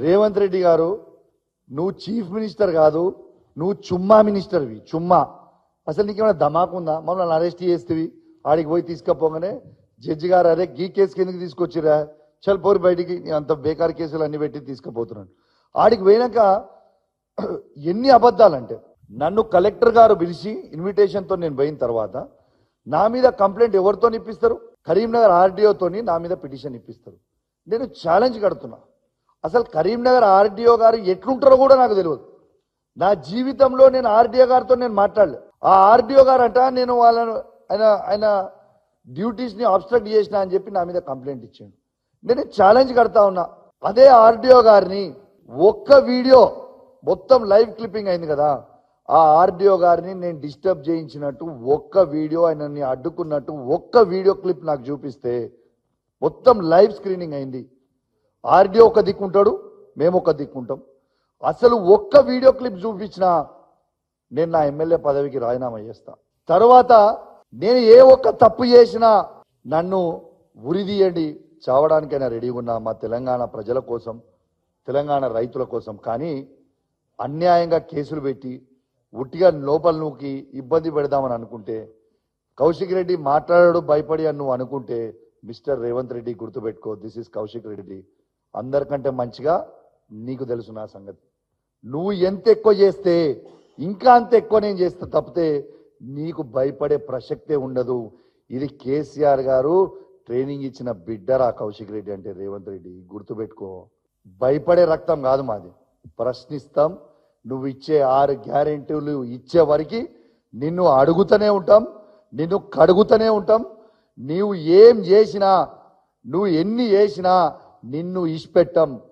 రేవంత్ రెడ్డి గారు నువ్వు chief minister కాదు, నువ్వు చుమ్మా మినిస్టర్వి. చుమ్మా అసలు నీకేమైనా ధమాకుందా? మమ్మల్ని అరెస్ట్ చేస్తేవి ఆడికి పోయి తీసుకపోగానే జడ్జి గారు అరే గీ కేసుకి ఎందుకు తీసుకొచ్చిరా, చల్ పోరు బయటికి, అంత బేకార్ కేసులు అన్ని పెట్టి తీసుకుపోతున్నాను. ఆడికి పోయినాక ఎన్ని అబద్ధాలంటే, నన్ను కలెక్టర్ గారు పిలిచి ఇన్విటేషన్తో నేను పోయిన తర్వాత నా మీద కంప్లైంట్ ఎవరితో ఇప్పిస్తారు? కరీంనగర్ ఆర్డీఓతోని నా మీద పిటిషన్ ఇప్పిస్తారు. నేను ఛాలెంజ్ కడుతున్నా, అసలు కరీంనగర్ ఆర్డీఓ గారు ఎట్లుంటారో కూడా నాకు తెలియదు. నా జీవితంలో నేను ఆర్డీఓ గారితో నేను మాట్లాడలే. ఆ ఆర్డీఓ గారు అంట నేను వాళ్ళను ఆయన డ్యూటీస్ని అబ్స్ట్రక్ట్ చేసిన అని చెప్పి నా మీద కంప్లైంట్ ఇచ్చాడు. నేను ఛాలెంజ్ కడతా ఉన్నా, అదే ఆర్డీఓ గారిని ఒక్క వీడియో మొత్తం లైవ్ క్లిప్పింగ్ అయింది కదా, ఆ ఆర్డీఓ గారిని నేను డిస్టర్బ్ చేయించినట్టు ఒక్క వీడియో, ఆయనని అడ్డుకున్నట్టు ఒక్క వీడియో క్లిప్ నాకు చూపిస్తే, మొత్తం లైవ్ స్క్రీనింగ్ అయింది. ఆర్డీఓ ఒక దిక్కుంటాడు, మేము ఒక దిక్కుంటాం. అసలు ఒక్క వీడియో క్లిప్ చూపించినా నేను నా ఎమ్మెల్యే పదవికి రాజీనామా చేస్తా. తర్వాత నేను ఏ ఒక్క తప్పు చేసినా నన్ను ఉరిదీయండి, చావడానికైనా రెడీగా ఉన్నా మా తెలంగాణ ప్రజల కోసం, తెలంగాణ రైతుల కోసం. కానీ అన్యాయంగా కేసులు పెట్టి ఉట్టిగా లోపల నూకి ఇబ్బంది పెడదామని అనుకుంటే, కౌశిక్ రెడ్డి మాట్లాడాడు భయపడి అని నువ్వు అనుకుంటే, మిస్టర్ రేవంత్ రెడ్డి గుర్తుపెట్టుకో, దిస్ ఇస్ కౌశిక్ రెడ్డి. అందరికంటే మంచిగా నీకు తెలుసు నా సంగతి. నువ్వు ఎంత ఎక్కువ చేస్తే ఇంకా అంత ఎక్కువ నేను చేస్తా తప్పితే నీకు భయపడే ప్రసక్తే ఉండదు. ఇది కేసీఆర్ గారు ట్రైనింగ్ ఇచ్చిన బిడ్డరా కౌశిక్ రెడ్డి అంటే రేవంత్ రెడ్డి, గుర్తుపెట్టుకో. భయపడే రక్తం కాదు మాది, ప్రశ్నిస్తాం. నువ్వు ఇచ్చే 6 గ్యారెంటీలు ఇచ్చే వరకు నిన్ను అడుగుతూనే ఉంటాం, నిన్ను కడుగుతూనే ఉంటాం. నీవు ఏం చేసినా, నువ్వు ఎన్ని చేసినా నిన్ను ఇష్పెట్టాం.